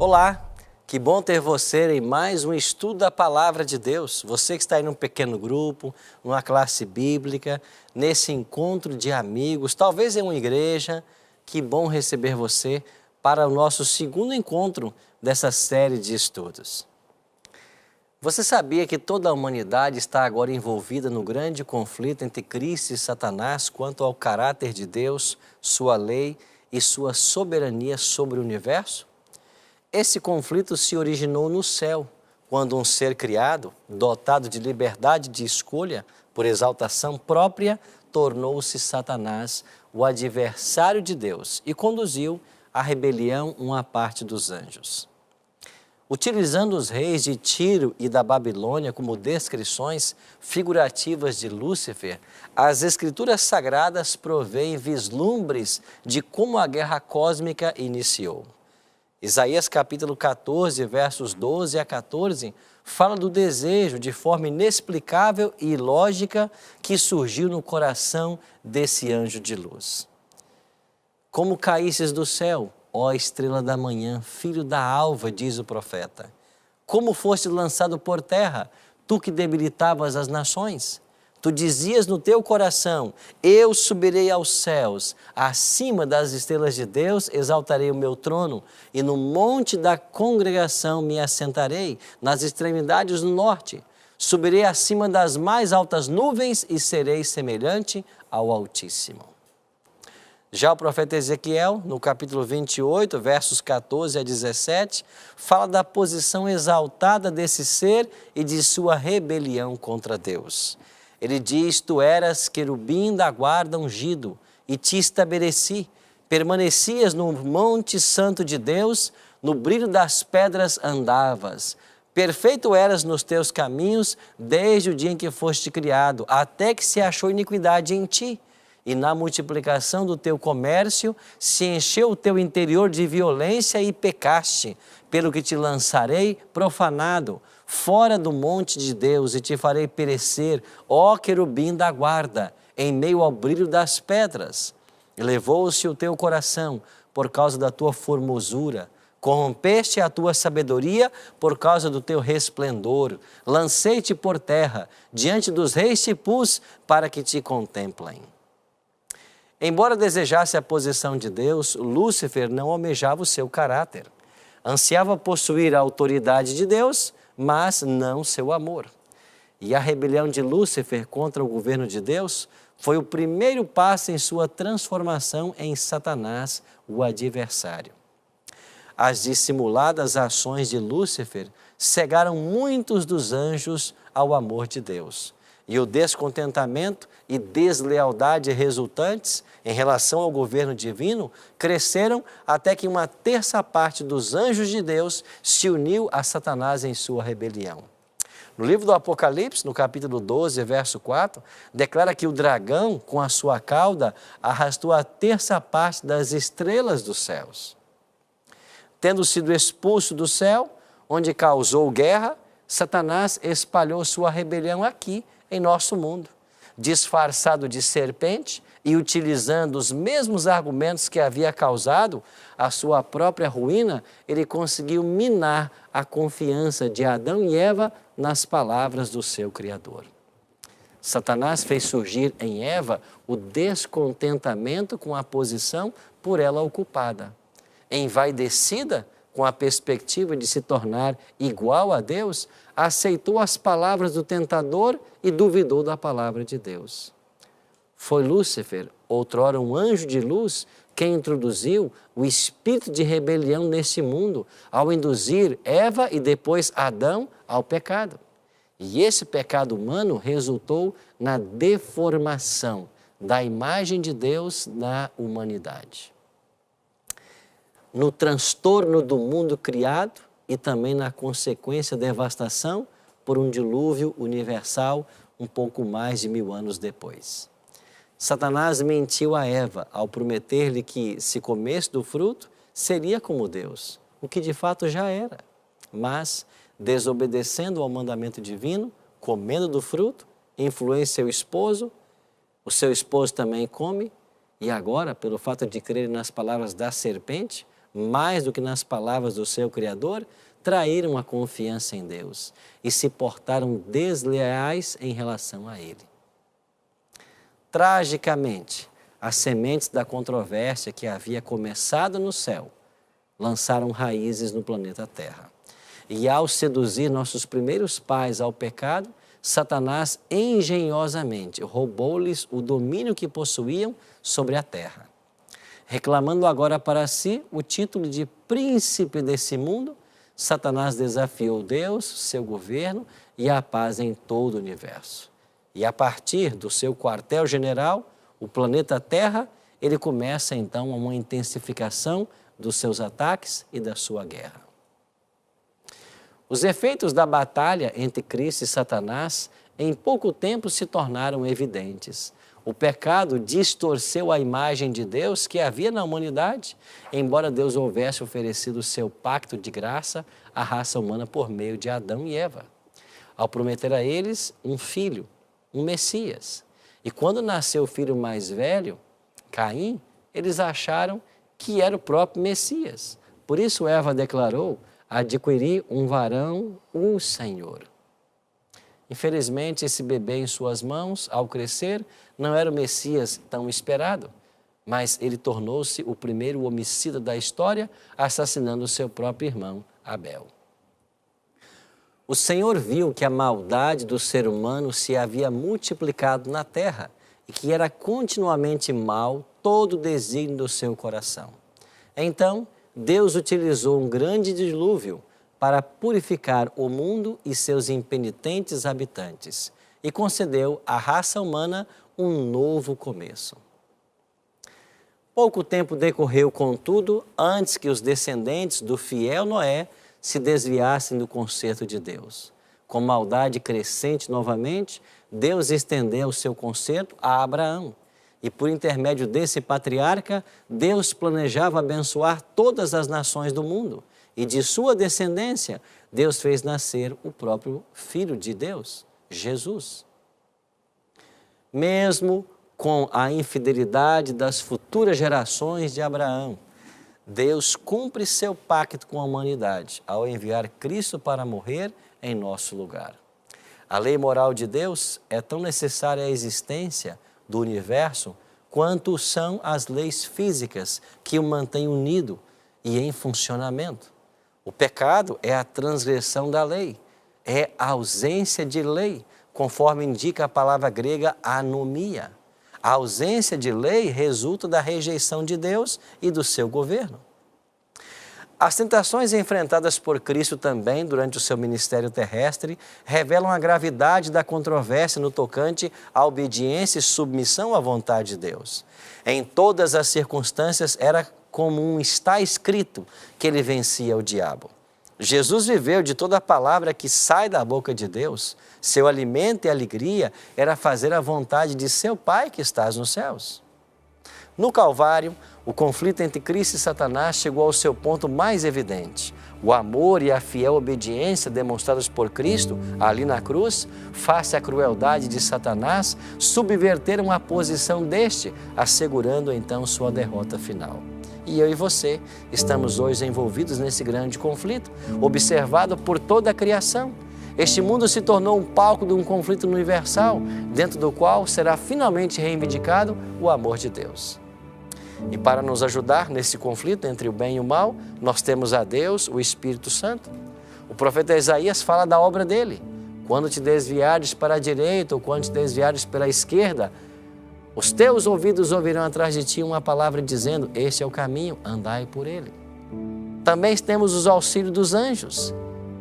Olá, que bom ter você em mais um estudo da Palavra de Deus. Você que está aí num pequeno grupo, numa classe bíblica, nesse encontro de amigos, talvez em uma igreja, que bom receber você para o nosso segundo encontro dessa série de estudos. Você sabia que toda a humanidade está agora envolvida no grande conflito entre Cristo e Satanás quanto ao caráter de Deus, sua lei e sua soberania sobre o universo? Esse conflito se originou no céu, quando um ser criado, dotado de liberdade de escolha por exaltação própria, tornou-se Satanás, o adversário de Deus, e conduziu à rebelião uma parte dos anjos. Utilizando os reis de Tiro e da Babilônia como descrições figurativas de Lúcifer, as Escrituras Sagradas provêem vislumbres de como a guerra cósmica iniciou. Isaías capítulo 14, versos 12 a 14, fala do desejo de forma inexplicável e ilógica que surgiu no coração desse anjo de luz. Como caísses do céu, ó estrela da manhã, filho da alva, diz o profeta. Como foste lançado por terra, tu que debilitavas as nações? Tu dizias no teu coração, eu subirei aos céus, acima das estrelas de Deus exaltarei o meu trono, e no monte da congregação me assentarei, nas extremidades do norte. Subirei acima das mais altas nuvens e serei semelhante ao Altíssimo. Já o profeta Ezequiel, no capítulo 28, versos 14 a 17, fala da posição exaltada desse ser e de sua rebelião contra Deus. Ele diz, tu eras querubim da guarda ungido e te estabeleci, permanecias no monte santo de Deus, no brilho das pedras andavas. Perfeito eras nos teus caminhos desde o dia em que foste criado, até que se achou iniquidade em ti. E na multiplicação do teu comércio se encheu o teu interior de violência e pecaste, pelo que te lançarei profanado, fora do monte de Deus, e te farei perecer, ó querubim da guarda, em meio ao brilho das pedras. Elevou-se o teu coração por causa da tua formosura, corrompeste a tua sabedoria por causa do teu resplendor. Lancei-te por terra, diante dos reis te pus para que te contemplem. Embora desejasse a posição de Deus, Lúcifer não almejava o seu caráter. Ansiava possuir a autoridade de Deus, mas não seu amor. E a rebelião de Lúcifer contra o governo de Deus foi o primeiro passo em sua transformação em Satanás, o adversário. As dissimuladas ações de Lúcifer cegaram muitos dos anjos ao amor de Deus. E o descontentamento e deslealdade resultantes em relação ao governo divino cresceram até que uma terça parte dos anjos de Deus se uniu a Satanás em sua rebelião. No livro do Apocalipse, no capítulo 12, verso 4, declara que o dragão, com a sua cauda, arrastou a terça parte das estrelas dos céus. Tendo sido expulso do céu, onde causou guerra, Satanás espalhou sua rebelião aqui, em nosso mundo, disfarçado de serpente e utilizando os mesmos argumentos que havia causado a sua própria ruína, ele conseguiu minar a confiança de Adão e Eva nas palavras do seu Criador. Satanás fez surgir em Eva o descontentamento com a posição por ela ocupada. Envaidecida com a perspectiva de se tornar igual a Deus, aceitou as palavras do tentador e duvidou da palavra de Deus. Foi Lúcifer, outrora um anjo de luz, quem introduziu o espírito de rebelião nesse mundo, ao induzir Eva e depois Adão ao pecado. E esse pecado humano resultou na deformação da imagem de Deus na humanidade. No transtorno do mundo criado e também na consequência devastação por um dilúvio universal um pouco mais de 1000 anos depois. Satanás mentiu a Eva ao prometer-lhe que, se comesse do fruto, seria como Deus, o que de fato já era. Mas, desobedecendo ao mandamento divino, comendo do fruto, influencia o seu esposo também come, e agora, pelo fato de crer nas palavras da serpente, mais do que nas palavras do seu Criador, traíram a confiança em Deus e se portaram desleais em relação a Ele. Tragicamente, as sementes da controvérsia que havia começado no céu lançaram raízes no planeta Terra. E ao seduzir nossos primeiros pais ao pecado, Satanás engenhosamente roubou-lhes o domínio que possuíam sobre a terra. Reclamando agora para si o título de príncipe desse mundo, Satanás desafiou Deus, seu governo e a paz em todo o universo. E a partir do seu quartel-general, o planeta Terra, ele começa então uma intensificação dos seus ataques e da sua guerra. Os efeitos da batalha entre Cristo e Satanás em pouco tempo se tornaram evidentes. O pecado distorceu a imagem de Deus que havia na humanidade, embora Deus houvesse oferecido o seu pacto de graça à raça humana por meio de Adão e Eva, ao prometer a eles um filho, um Messias. E quando nasceu o filho mais velho, Caim, eles acharam que era o próprio Messias. Por isso Eva declarou: adquirir um varão, o Senhor. Infelizmente, esse bebê em suas mãos, ao crescer, não era o Messias tão esperado, mas ele tornou-se o primeiro homicida da história, assassinando seu próprio irmão, Abel. O Senhor viu que a maldade do ser humano se havia multiplicado na terra e que era continuamente mal todo o desígnio do seu coração. Então, Deus utilizou um grande dilúvio para purificar o mundo e seus impenitentes habitantes e concedeu à raça humana um novo começo. Pouco tempo decorreu, contudo, antes que os descendentes do fiel Noé se desviassem do conserto de Deus. Com maldade crescente novamente, Deus estendeu o seu conserto a Abraão. E por intermédio desse patriarca, Deus planejava abençoar todas as nações do mundo. E de sua descendência, Deus fez nascer o próprio Filho de Deus, Jesus. Mesmo com a infidelidade das futuras gerações de Abraão, Deus cumpre seu pacto com a humanidade ao enviar Cristo para morrer em nosso lugar. A lei moral de Deus é tão necessária à existência do universo quanto são as leis físicas que o mantêm unido e em funcionamento. O pecado é a transgressão da lei, é a ausência de lei, conforme indica a palavra grega anomia. A ausência de lei resulta da rejeição de Deus e do seu governo. As tentações enfrentadas por Cristo também durante o seu ministério terrestre revelam a gravidade da controvérsia no tocante à obediência e submissão à vontade de Deus. Em todas as circunstâncias era comum, está escrito, que ele vencia o diabo. Jesus viveu de toda a palavra que sai da boca de Deus. Seu alimento e alegria era fazer a vontade de seu Pai que estás nos céus. No Calvário, o conflito entre Cristo e Satanás chegou ao seu ponto mais evidente. O amor e a fiel obediência demonstrados por Cristo, ali na cruz, face à crueldade de Satanás, subverteram a posição deste, assegurando então sua derrota final. E eu e você estamos hoje envolvidos nesse grande conflito, observado por toda a criação. Este mundo se tornou um palco de um conflito universal, dentro do qual será finalmente reivindicado o amor de Deus. E para nos ajudar nesse conflito entre o bem e o mal, nós temos a Deus, o Espírito Santo. O profeta Isaías fala da obra dele. Quando te desviares para a direita ou quando te desviares pela esquerda, os teus ouvidos ouvirão atrás de ti uma palavra dizendo: este é o caminho, andai por ele. Também temos os auxílios dos anjos.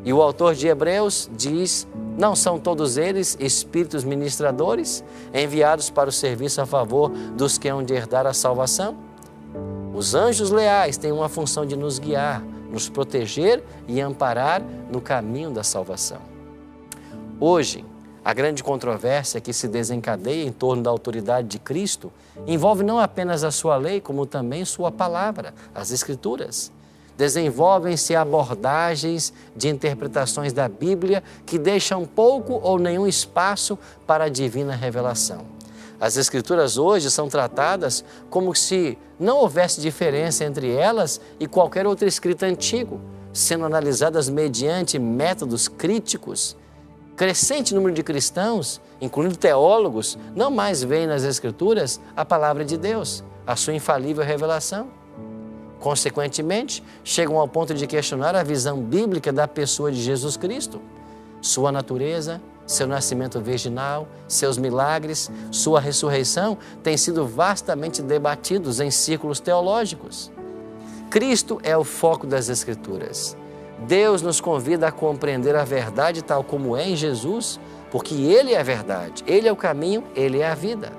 E o autor de Hebreus diz: não são todos eles espíritos ministradores, enviados para o serviço a favor dos que hão de herdar a salvação? Os anjos leais têm uma função de nos guiar, nos proteger e amparar no caminho da salvação. Hoje, a grande controvérsia que se desencadeia em torno da autoridade de Cristo envolve não apenas a sua lei, como também sua palavra, as Escrituras. Desenvolvem-se abordagens de interpretações da Bíblia que deixam pouco ou nenhum espaço para a divina revelação. As Escrituras hoje são tratadas como se não houvesse diferença entre elas e qualquer outra escrita antigo, sendo analisadas mediante métodos críticos. Crescente número de cristãos, incluindo teólogos, não mais veem nas Escrituras a palavra de Deus, a sua infalível revelação. Consequentemente, chegam ao ponto de questionar a visão bíblica da pessoa de Jesus Cristo, sua natureza, seu nascimento virginal, seus milagres, sua ressurreição têm sido vastamente debatidos em círculos teológicos. Cristo é o foco das Escrituras. Deus nos convida a compreender a verdade tal como é em Jesus, porque Ele é a verdade, Ele é o caminho, Ele é a vida.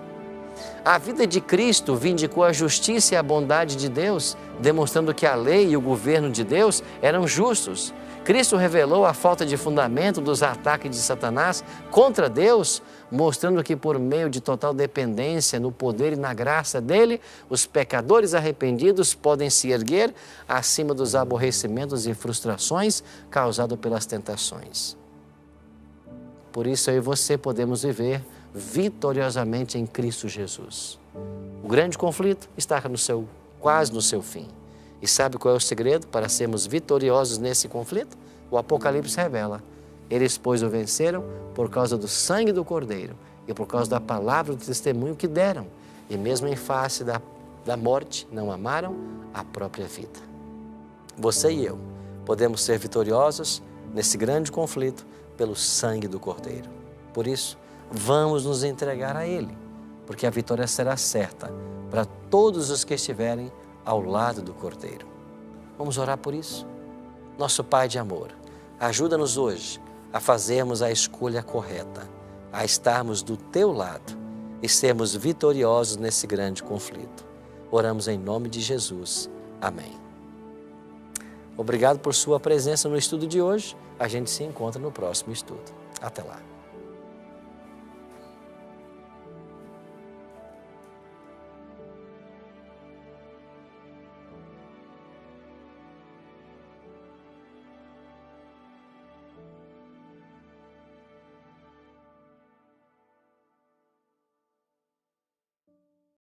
A vida de Cristo vindicou a justiça e a bondade de Deus, demonstrando que a lei e o governo de Deus eram justos. Cristo revelou a falta de fundamento dos ataques de Satanás contra Deus, mostrando que por meio de total dependência no poder e na graça dele, os pecadores arrependidos podem se erguer acima dos aborrecimentos e frustrações causados pelas tentações. Por isso eu e você podemos viver vitoriosamente em Cristo Jesus. O grande conflito está quase no seu fim. E sabe qual é o segredo para sermos vitoriosos nesse conflito? O Apocalipse revela: eles, pois, o venceram por causa do sangue do Cordeiro e por causa da palavra do testemunho que deram. E mesmo em face da morte, não amaram a própria vida. Você e eu podemos ser vitoriosos nesse grande conflito pelo sangue do Cordeiro. Por isso, vamos nos entregar a Ele, porque a vitória será certa para todos os que estiverem ao lado do Cordeiro. Vamos orar por isso? Nosso Pai de amor, ajuda-nos hoje a fazermos a escolha correta, a estarmos do Teu lado e sermos vitoriosos nesse grande conflito. Oramos em nome de Jesus. Amém. Obrigado por sua presença no estudo de hoje. A gente se encontra no próximo estudo. Até lá.